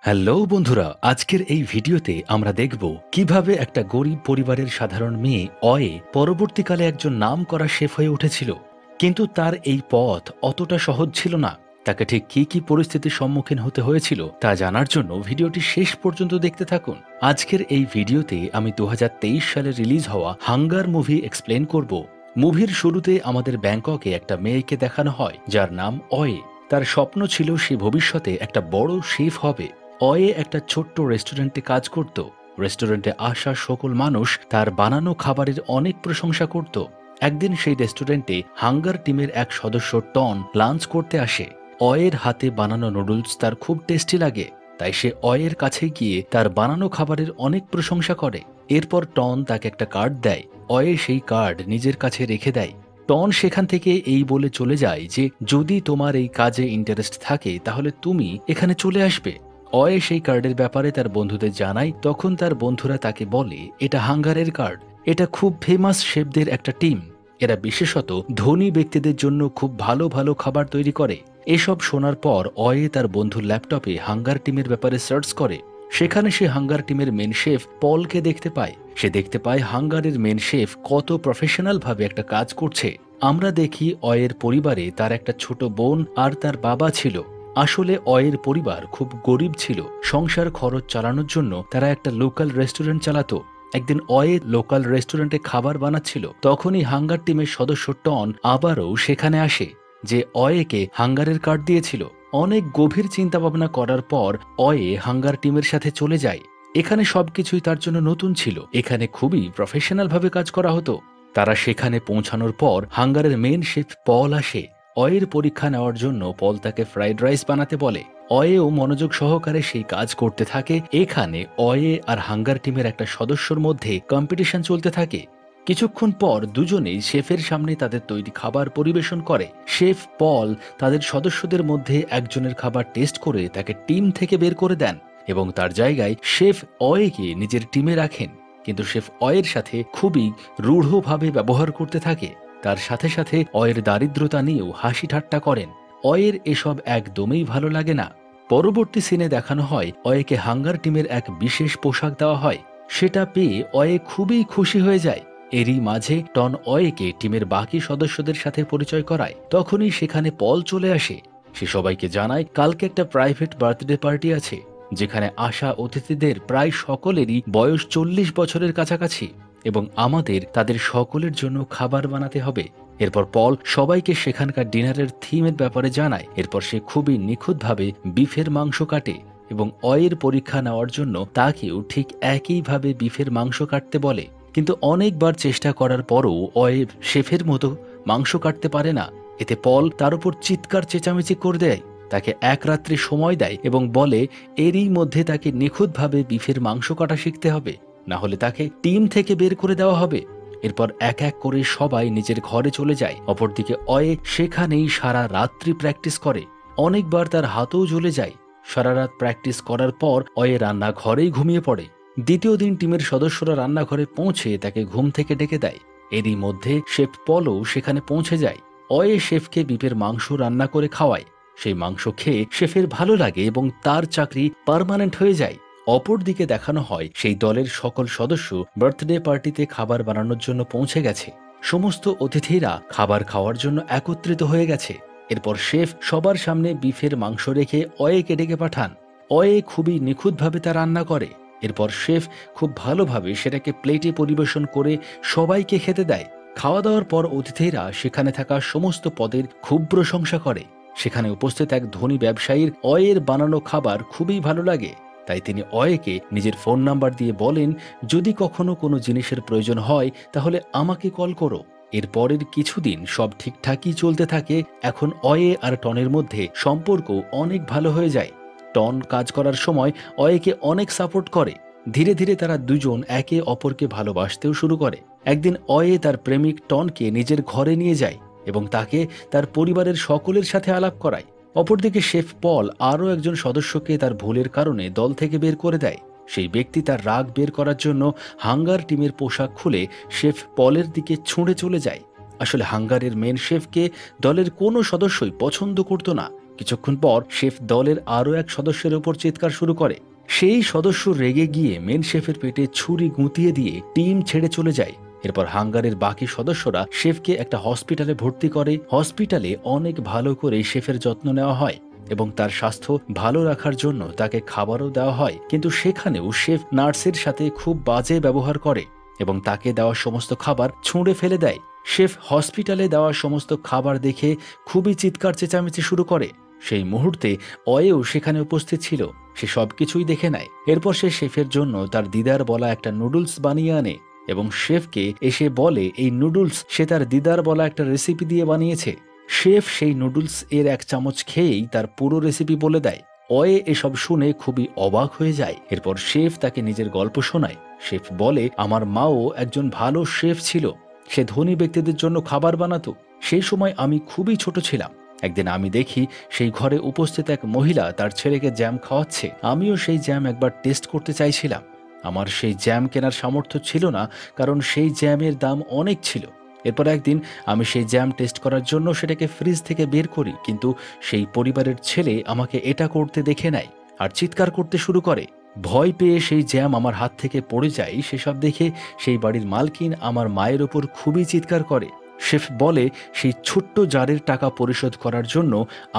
Hello বন্ধুরা, আজকের এই ভিডিওতে আমরা দেখব কিভাবে একটা গরিব পরিবারের সাধারণ মেয়ে অয়ে পরবর্তীকালে একজন নামকরা শেফ হয়ে উঠেছিল। কিন্তু তার এই পথ অতটা সহজ ছিল না। তাকে ঠিক কি কি পরিস্থিতির সম্মুখীন হতে হয়েছিল তা জানার জন্য ভিডিওটি শেষ পর্যন্ত দেখতে থাকুন। আজকের এই ভিডিওতে আমি 2023 সালে রিলিজ হওয়া হাঙ্গার মুভি এক্সপ্লেন করব। মুভির শুরুতে আমাদের ব্যাংককে একটা মেয়েকে দেখানো হয় যার নাম অয়ে। তার স্বপ্ন ছিল সে ভবিষ্যতে একটা বড় শেফ হবে। অয়ে একটা ছোট্ট রেস্টুরেন্টে কাজ করত। রেস্টুরেন্টে আসা সকল মানুষ তার বানানো খাবারের অনেক প্রশংসা করত। একদিন সেই রেস্টুরেন্টে হাঙ্গার টিমের এক সদস্য টন লাঞ্চ করতে আসে। অয়ের হাতে বানানো নুডলস তার খুব টেস্টি লাগে, তাই সে অয়ের কাছে গিয়ে তার বানানো খাবারের অনেক প্রশংসা করে। এরপর টন তাকে একটা কার্ড দেয়। অয়ে সেই কার্ড নিজের কাছে রেখে দেয়। টন সেখান থেকে এই বলে চলে যায় যে যদি তোমার এই কাজে ইন্টারেস্ট থাকে তাহলে তুমি এখানে চলে আসবে। অয়ে সেই কার্ডের ব্যাপারে তার বন্ধুদের জানায়। তখন তার বন্ধুরা তাকে বলে এটা হাঙ্গারের কার্ড, এটা খুব ফেমাস শেফদের একটা টিম, এরা বিশেষত ধনী ব্যক্তিদের জন্য খুব ভালো ভালো খাবার তৈরি করে। এসব শোনার পর অয়ে তার বন্ধুর ল্যাপটপে হাঙ্গার টিমের ব্যাপারে সার্চ করে। সেখানে সে হাঙ্গার টিমের মেন শেফ পলকে দেখতে পায়। সে দেখতে পায় হাঙ্গারের মেন শেফ কত প্রফেশনাল ভাবে একটা কাজ করছে। আমরা দেখি অয়ের পরিবারে তার একটা ছোট বোন আর তার বাবা ছিল। আসলে অয়ের পরিবার খুব গরিব ছিল। সংসার খরচ চালানোর জন্য তারা একটা লোকাল রেস্টুরেন্ট চালাতো। একদিন অয়ে লোকাল রেস্টুরেন্টে খাবার বানাচ্ছিল। তখনই হাঙ্গার টিমের সদস্য টন আবারও সেখানে আসে, যে অয়েকে হাঙ্গারের কার্ড দিয়েছিল। অনেক গভীর চিন্তা ভাবনা করার পর অয়ে হাঙ্গার টিমের সাথে চলে যায়। এখানে সবকিছুই তার জন্য নতুন ছিল। এখানে খুবই প্রফেশনাল ভাবে কাজ করা হতো। তারা সেখানে পৌঁছানোর পর হাঙ্গারের মেন শেফ পল আসে। অয়ের পরীক্ষা নেওয়ার জন্য পল তাকে ফ্রাইড রাইস বানাতে বলে। অয়েও মনোযোগ সহকারে সেই কাজ করতে থাকে। এখানে অয়ে আর হাঙ্গার টিমের একটা সদস্যর মধ্যে কম্পিটিশন চলতে থাকে। কিছুক্ষণ পর দুজনেই শেফের সামনে তাদের তৈরি খাবার পরিবেশন করে। শেফ পল তাদের সদস্যদের মধ্যে একজনের খাবার টেস্ট করে তাকে টিম থেকে বের করে দেন এবং তার জায়গায় শেফ অয়েকে নিজের টিমে রাখেন। কিন্তু শেফ অয়ের সাথে খুবই রূঢ়ভাবে ব্যবহার করতে থাকে। তার সাথে সাথে অয়ের দারিদ্রতা নিয়েও হাসি ঠাট্টা করেন। অয়ের এসব একদমই ভালো লাগে না। পরবর্তী সিনে দেখানো হয় অয়েকে হাঙ্গার টিমের এক বিশেষ পোশাক দেওয়া হয়। সেটা পেয়ে অয়ে খুবই খুশি হয়ে যায়। এরই মাঝে টন অয়েকে টিমের বাকি সদস্যদের সাথে পরিচয় করায়। তখনই সেখানে পল চলে আসে। সে সবাইকে জানায় কালকে একটা প্রাইভেট বার্থডে পার্টি আছে, যেখানে আসা অতিথিদের প্রায় সকলেরই বয়স 40 বছরের কাছাকাছি এবং আমাদের তাদের সকলের জন্য খাবার বানাতে হবে। এরপর পল সবাইকে সেখানকার ডিনারের থিমের ব্যাপারে জানায়। এরপর সে খুবই নিখুঁতভাবে বিফের মাংস কাটে এবং অয়ের পরীক্ষা নেওয়ার জন্য তাকেও ঠিক একইভাবে বিফের মাংস কাটতে বলে। কিন্তু অনেকবার চেষ্টা করার পরও অয়ে শেফের মতো মাংস কাটতে পারে না। এতে পল তার উপর চিৎকার চেঁচামেচি করে দেয়, তাকে এক রাত্রি সময় দেয় এবং বলে এরই মধ্যে তাকে নিখুঁতভাবে বিফের মাংস কাটা শিখতে হবে, না হলে তাকে টিম থেকে বের করে দেওয়া হবে। এরপর এক এক করে সবাই নিজের ঘরে চলে যায়। অপরদিকে অয়ে সেখানেই সারা রাত্রি প্র্যাকটিস করে। অনেকবার তার হাতও জ্বলে যায়। সারা রাত প্র্যাকটিস করার পর অয়ে রান্নাঘরেই ঘুমিয়ে পড়ে। দ্বিতীয় দিন টিমের সদস্যরা রান্নাঘরে পৌঁছে তাকে ঘুম থেকে ডেকে দেয়। এরই মধ্যে শেফ পলও সেখানে পৌঁছে যায়। অয়ে শেফকে বিফের মাংস রান্না করে খাওয়ায়। সেই মাংস খেয়ে শেফের ভালো লাগে এবং তার চাকরি পার্মানেন্ট হয়ে যায়। অপরদিকে দেখানো হয় সেই দলের সকল সদস্য বার্থডে পার্টিতে খাবার বানানোর জন্য পৌঁছে গেছে। সমস্ত অতিথিরা খাবার খাওয়ার জন্য একত্রিত হয়ে গেছে। এরপর শেফ সবার সামনে বিফের মাংস রেখে অয়েকে ডেকে পাঠান। অয়ে খুবই নিখুঁতভাবে তা রান্না করে। এরপর শেফ খুব ভালোভাবে সেটাকে প্লেটে পরিবেশন করে সবাইকে খেতে দেয়। খাওয়া দাওয়ার পর অতিথিরা সেখানে থাকা সমস্ত পদের খুব প্রশংসা করে। সেখানে উপস্থিত এক ধনী ব্যবসায়ীর অয়ের বানানো খাবার খুবই ভালো লাগে। তাই তিনি অয়েকে নিজের ফোন নাম্বার দিয়ে বলেন, যদি কখনো কোনো জিনিসের প্রয়োজন হয় তাহলে আমাকে কল করো। এর পরের কিছুদিন সব ঠিকঠাকই চলতে থাকে। এখন অয়ে আর টনের মধ্যে সম্পর্ক অনেক ভালো হয়ে যায়। টন কাজ করার সময় অয়েকে অনেক সাপোর্ট করে। ধীরে ধীরে তারা দুজন একে অপরকে ভালোবাসতেও শুরু করে। একদিন অয়ে তার প্রেমিক টনকে নিজের ঘরে নিয়ে যায় এবং তাকে তার পরিবারের সকলের সাথে আলাপ করায়। অপরদিকে শেফ পল আরও একজন সদস্যকে তার ভুলের কারণে দল থেকে বের করে দেয়। সেই ব্যক্তি তার রাগ বের করার জন্য হাঙ্গার টিমের পোশাক খুলে শেফ পলের দিকে ছুঁড়ে চলে যায়। আসলে হাঙ্গারের মেন শেফকে দলের কোনো সদস্যই পছন্দ করত না। কিছুক্ষণ পর শেফ দলের আরও এক সদস্যের উপর চিৎকার শুরু করে। সেই সদস্য রেগে গিয়ে মেন শেফের পেটে ছুরি গুঁতিয়ে দিয়ে টিম ছেড়ে চলে যায়। এরপর হাঙ্গারের বাকি সদস্যরা শেফকে একটা হসপিটালে ভর্তি করে। হসপিটালে অনেক ভালো করে শেফের যত্ন নেওয়া হয় এবং তার স্বাস্থ্য ভালো রাখার জন্য তাকে খাবারও দেওয়া হয়, কিন্তু সেখানেও শেফ নার্সের সাথে খুব বাজে ব্যবহার করে এবং তাকে দেওয়া সমস্ত খাবার ছুঁড়ে ফেলে দেয়। শেফ হসপিটালে দেওয়া সমস্ত খাবার দেখে খুবই চিৎকার চেঁচামেচি শুরু করে। সেই মুহূর্তে অয়েও সেখানে উপস্থিত ছিল। সে সবকিছুই দেখে নেয়। এরপর সে শেফের জন্য তার দিদার বলা একটা নুডলস বানিয়ে আনে এবং শেফকে এসে বলে এই নুডলস সে তার দিদার বলা একটা রেসিপি দিয়ে বানিয়েছে। শেফ সেই নুডলস এর এক চামচ খেয়েই তার পুরো রেসিপি বলে দেয়। অয়ে এসব শুনে খুবই অবাক হয়ে যায়। এরপর শেফ তাকে নিজের গল্প শোনায়। শেফ বলে, আমার মাও একজন ভালো শেফ ছিল। সে ধনী ব্যক্তিদের জন্য খাবার বানাতো। সেই সময় আমি খুবই ছোট ছিলাম। একদিন আমি দেখি সেই ঘরে উপস্থিত এক মহিলা তার ছেলেকে জ্যাম খাওয়াচ্ছে। আমিও সেই জ্যাম একবার টেস্ট করতে চাইছিলাম। আমার সেই জ্যাম কেনার সামর্থ্য ছিল না, কারণ সেই জ্যামের দাম অনেক ছিল। এরপর একদিন আমি সেই জ্যাম টেস্ট করার জন্য সেটাকে ফ্রিজ থেকে বের করি, কিন্তু সেই পরিবারের ছেলে আমাকে এটা করতে দেখে নেয় আর চিৎকার করতে শুরু করে। ভয় পেয়ে সেই জ্যাম আমার হাত থেকে পড়ে যায়। সেসব দেখে সেই বাড়ির মালকিন আমার মায়ের ওপর খুবই চিৎকার করে। শেফ বলে, সেই ছোট্ট জারের টাকা পরিশোধ করার জন্য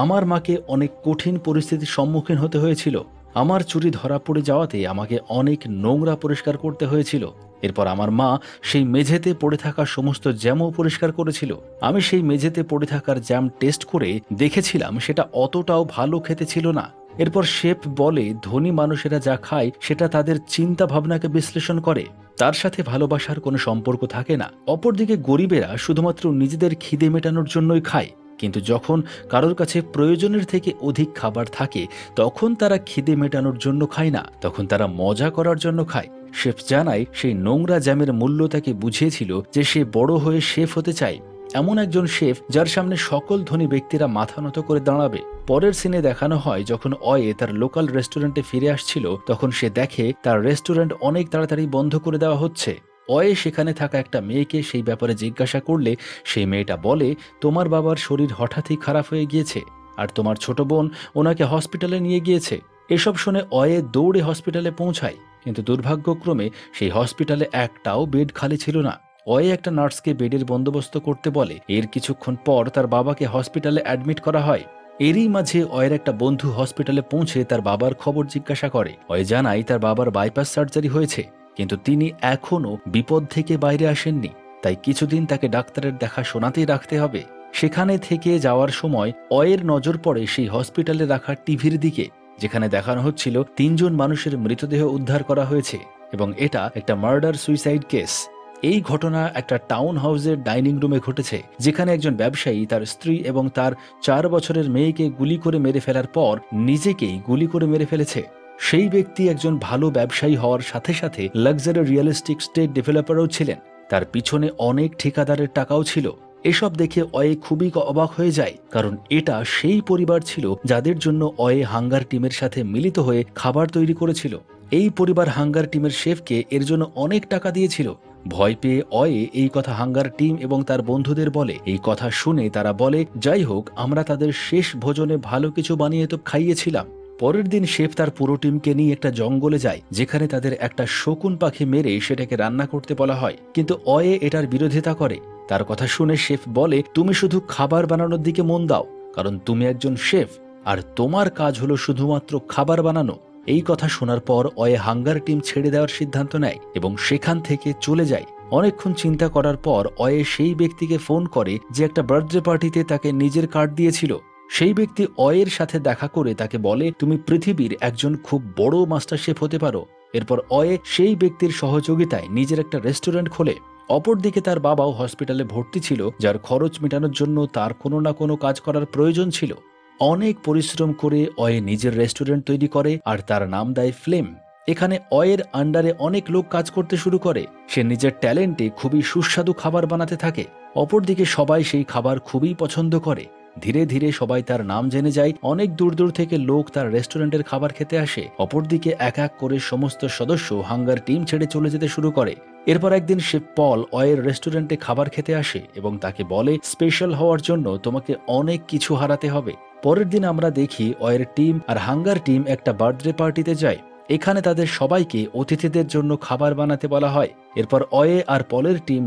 আমার মাকে অনেক কঠিন পরিস্থিতির সম্মুখীন হতে হয়েছিল। আমার চুরি ধরা পড়ে যাওয়াতে আমাকে অনেক নোংরা পরিষ্কার করতে হয়েছিল। এরপর আমার মা সেই মেঝেতে পড়ে থাকা সমস্ত জ্যামও পরিষ্কার করেছিল। আমি সেই মেঝেতে পড়ে থাকার জ্যাম টেস্ট করে দেখেছিলাম সেটা অতটাও ভালো খেতে ছিল না। এরপর শেফ বলে, ধনী মানুষেরা যা খায় সেটা তাদের চিন্তা ভাবনাকে বিশ্লেষণ করে, তার সাথে ভালোবাসার কোনো সম্পর্ক থাকে না। অপরদিকে গরিবেরা শুধুমাত্র নিজেদের খিদে মেটানোর জন্যই খায়, কিন্তু যখন কারোর কাছে প্রয়োজনের থেকে অধিক খাবার থাকে তখন তারা খিদে মেটানোর জন্য খায় না, তখন তারা মজা করার জন্য খায়। শেফ জানায়, সেই নোংরা জ্যামের মূল্য তাকে বুঝিয়েছিল যে সে বড় হয়ে শেফ হতে চায়, এমন একজন শেফ যার সামনে সকল ধনী ব্যক্তিরা মাথা নত করে দাঁড়াবে। পরের সিনে দেখানো হয় যখন অয়ে তার লোকাল রেস্টুরেন্টে ফিরে আসছিল, তখন সে দেখে তার রেস্টুরেন্ট অনেক তাড়াতাড়ি বন্ধ করে দেওয়া হচ্ছে। অয়ে সেখানে থাকা একটা মেয়েকে সেই ব্যাপারে জিজ্ঞাসা করলে সেই মেয়েটা বলে, তোমার বাবার শরীর হঠাৎই খারাপ হয়ে গিয়েছে আর তোমার ছোট বোন ওনাকে হসপিটালে নিয়ে গিয়েছে। এসব শুনে অয়ে দৌড়ে হসপিটালে পৌঁছায়, কিন্তু দুর্ভাগ্যক্রমে সেই হসপিটালে একটাও বেড খালি ছিল না। অয়ে একটা নার্সকে বেডের বন্দোবস্ত করতে বলে। এর কিছুক্ষণ পর তার বাবাকে হসপিটালে অ্যাডমিট করা হয়। এরই মাঝে অয়ের একটা বন্ধু হসপিটালে পৌঁছে তার বাবার খবর জিজ্ঞাসা করে। অয়ে জানায় তার বাবার বাইপাস সার্জারি হয়েছে, কিন্তু তিনি এখনও বিপদ থেকে বাইরে আসেননি, তাই কিছুদিন তাকে ডাক্তারের দেখাশোনাতেই রাখতে হবে। সেখানে থেকে যাওয়ার সময় অয়ের নজর পড়ে সেই হসপিটালে রাখা টিভির দিকে, যেখানে দেখানো হচ্ছিল 3 জন মানুষের মৃতদেহ উদ্ধার করা হয়েছে এবং এটা একটা মার্ডার সুইসাইড কেস। এই ঘটনা একটা টাউন হাউসের ডাইনিং রুমে ঘটেছে, যেখানে একজন ব্যবসায়ী তার স্ত্রী এবং তার 4 বছরের মেয়েকে গুলি করে মেরে ফেলার পর নিজেকেই গুলি করে মেরে ফেলেছে। সেই ব্যক্তি একজন ভালো ব্যবসায়ী হওয়ার সাথে সাথে লাক্সারি রিয়েলিস্টিক স্টেট ডেভেলপারও ছিলেন। তার পিছনে অনেক ঠিকাদারের টাকাও ছিল। এসব দেখে অয়ে খুবই অবাক হয়ে যায়, কারণ এটা সেই পরিবার ছিল যাদের জন্য অয়ে হাঙ্গার টিমের সাথে মিলিত হয়ে খাবার তৈরি করেছিল। এই পরিবার হাঙ্গার টিমের শেফকে এর জন্য অনেক টাকা দিয়েছিল। ভয় পেয়ে অয়ে এই কথা হাঙ্গার টিম এবং তার বন্ধুদের বলে। এই কথা শুনে তারা বলে, যাই হোক, আমরা তাদের শেষ ভোজনে ভালো কিছু বানিয়ে তো খাইয়েছিলাম। পরের দিন শেফ তার পুরো টিমকে নিয়ে একটা জঙ্গলে যায়, যেখানে তাদের একটা শকুন পাখি মেরে সেটাকে রান্না করতে বলা হয়, কিন্তু অয়ে এটার বিরোধিতা করে। তার কথা শুনে শেফ বলে, তুমি শুধু খাবার বানানোর দিকে মন দাও, কারণ তুমি একজন শেফ আর তোমার কাজ হলো শুধুমাত্র খাবার বানানো। এই কথা শোনার পর অয়ে হাঙ্গার টিম ছেড়ে দেওয়ার সিদ্ধান্ত নেয় এবং সেখান থেকে চলে যায়। অনেকক্ষণ চিন্তা করার পর অয়ে সেই ব্যক্তিকে ফোন করে যে একটা বার্থডে পার্টিতে তাকে নিজের কার্ড দিয়েছিল। সেই ব্যক্তি অয়ের সাথে দেখা করে তাকে বলে, তুমি পৃথিবীর একজন খুব বড় মাস্টার শেফ হতে পারো। এরপর অয়ে সেই ব্যক্তির সহযোগিতায় নিজের একটা রেস্টুরেন্ট খোলে। অপরদিকে তার বাবাও হসপিটালে ভর্তি ছিল, যার খরচ মেটানোর জন্য তার কোনো না কোনো কাজ করার প্রয়োজন ছিল। অনেক পরিশ্রম করে অয়ে নিজের রেস্টুরেন্ট তৈরি করে আর তার নাম দেয় ফ্লেম। এখানে অয়ের আন্ডারে অনেক লোক কাজ করতে শুরু করে। সে নিজের ট্যালেন্টে খুবই সুস্বাদু খাবার বানাতে থাকে। অপরদিকে সবাই সেই খাবার খুবই পছন্দ করে। ধীরে ধীরে সবাই তার নাম জেনে যায়। অনেক দূর দূর থেকে লোক তার রেস্টুরেন্টের খাবার খেতে আসে। অপরদিকে এক এক করে সমস্ত সদস্য হাঙ্গার টিম ছেড়ে চলে যেতে শুরু করে। এরপর একদিন শেফ পল অয়ের রেস্টুরেন্টে খাবার খেতে আসে এবং তাকে বলে, স্পেশাল হওয়ার জন্য তোমাকে অনেক কিছু হারাতে হবে। পরের দিন আমরা দেখি অয়ের টিম আর হাঙ্গার টিম একটা বার্থডে পার্টিতে যায়। এখানে তাদের সবাইকে অতিথিদের জন্য খাবার বানাতে বলা হয়। এরপর অয়ে আর পলের টিম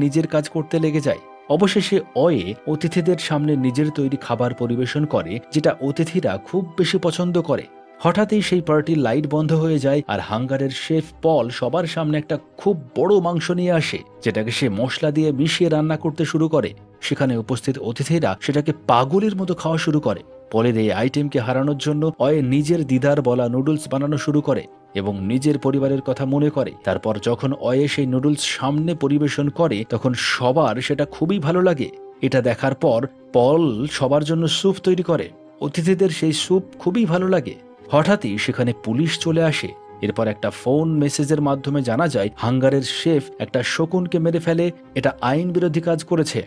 নিজের কাজ করতে লেগে যায়। অবশেষে অয়ে অতিথিদের সামনে নিজের তৈরি খাবার পরিবেশন করে, যেটা অতিথিরা খুব বেশি পছন্দ করে। হঠাৎই সেই পার্টির লাইট বন্ধ হয়ে যায় আর হাঙ্গারের শেফ পল সবার সামনে একটা খুব বড় মাংস নিয়ে আসে, যেটাকে সে মশলা দিয়ে মিশিয়ে রান্না করতে শুরু করে। সেখানে উপস্থিত অতিথিরা সেটাকে পাগলের মতো খাওয়া শুরু করে। পলের এই আইটেমকে হারানোর জন্য অয়ে নিজের দিদার বলা নুডলস বানানো শুরু করে এবং নিজের পরিবারের কথা মনে করে। তারপর যখন অয়ে সেই নুডলস সামনে পরিবেশন করে তখন সবার সেটা খুবই ভালো লাগে। এটা দেখার পর পল সবার জন্য স্যুপ তৈরি করে। অতিথিদের সেই স্যুপ খুবই ভালো লাগে। হঠাৎই সেখানে পুলিশ চলে আসে। এরপর একটা ফোন মেসেজের মাধ্যমে জানা যায় হাঙ্গারের শেফ একটা শকুনকে মেরে ফেলে। এটা আইন বিরোধী কাজ করেছে।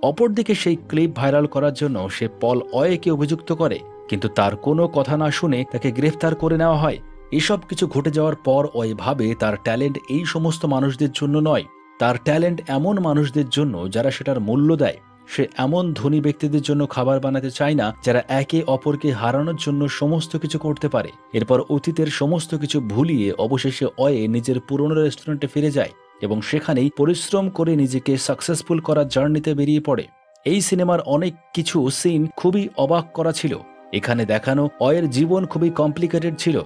অপরদিকে সেই ক্লিপ ভাইরাল করার জন্য সে পল অয়েকে অভিযুক্ত করে, কিন্তু তার কোনো কথা না শুনে তাকে গ্রেফতার করে নেওয়া হয়। এসব কিছু ঘটে যাওয়ার পর অয়ে ভাবে তার ট্যালেন্ট এই সমস্ত মানুষদের জন্য নয়, তার ট্যালেন্ট এমন মানুষদের জন্য যারা সেটার মূল্য দেয়। সে এমন ধনী ব্যক্তিদের জন্য খাবার বানাতে চায় না যারা একে অপরকে হারানোর জন্য সমস্ত কিছু করতে পারে। এরপর অতীতের সমস্ত কিছু ভুলিয়ে অবশেষে অয়ে নিজের পুরনো রেস্টুরেন্টে ফিরে যায় এবং সেখানেই পরিশ্রম করে নিজেকে সাকসেসফুল করার জার্নিতে বেরিয়ে পড়ে। এই সিনেমার অনেক কিছু সিন খুবই অবাক করা ছিল। এখানে দেখানো অয়ের জীবন খুবই কমপ্লিকেটেড ছিল,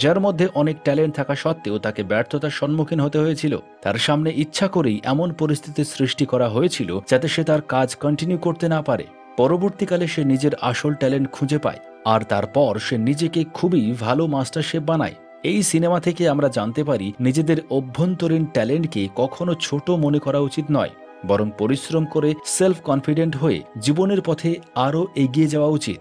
যার মধ্যে অনেক ট্যালেন্ট থাকা সত্ত্বেও তাকে ব্যর্থতার সম্মুখীন হতে হয়েছিল। তার সামনে ইচ্ছা করেই এমন পরিস্থিতির সৃষ্টি করা হয়েছিল যাতে সে তার কাজ কন্টিনিউ করতে না পারে। পরবর্তীকালে সে নিজের আসল ট্যালেন্ট খুঁজে পায় আর তারপর সে নিজেকে খুবই ভালো মাস্টার শেফ বানায়। এই সিনেমা থেকে আমরা জানতে পারি নিজেদের অভ্যন্তরীণ ট্যালেন্টকে কখনো ছোট মনে করা উচিত নয়, বরং পরিশ্রম করে সেলফ কনফিডেন্ট হয়ে জীবনের পথে আরও এগিয়ে যাওয়া উচিত।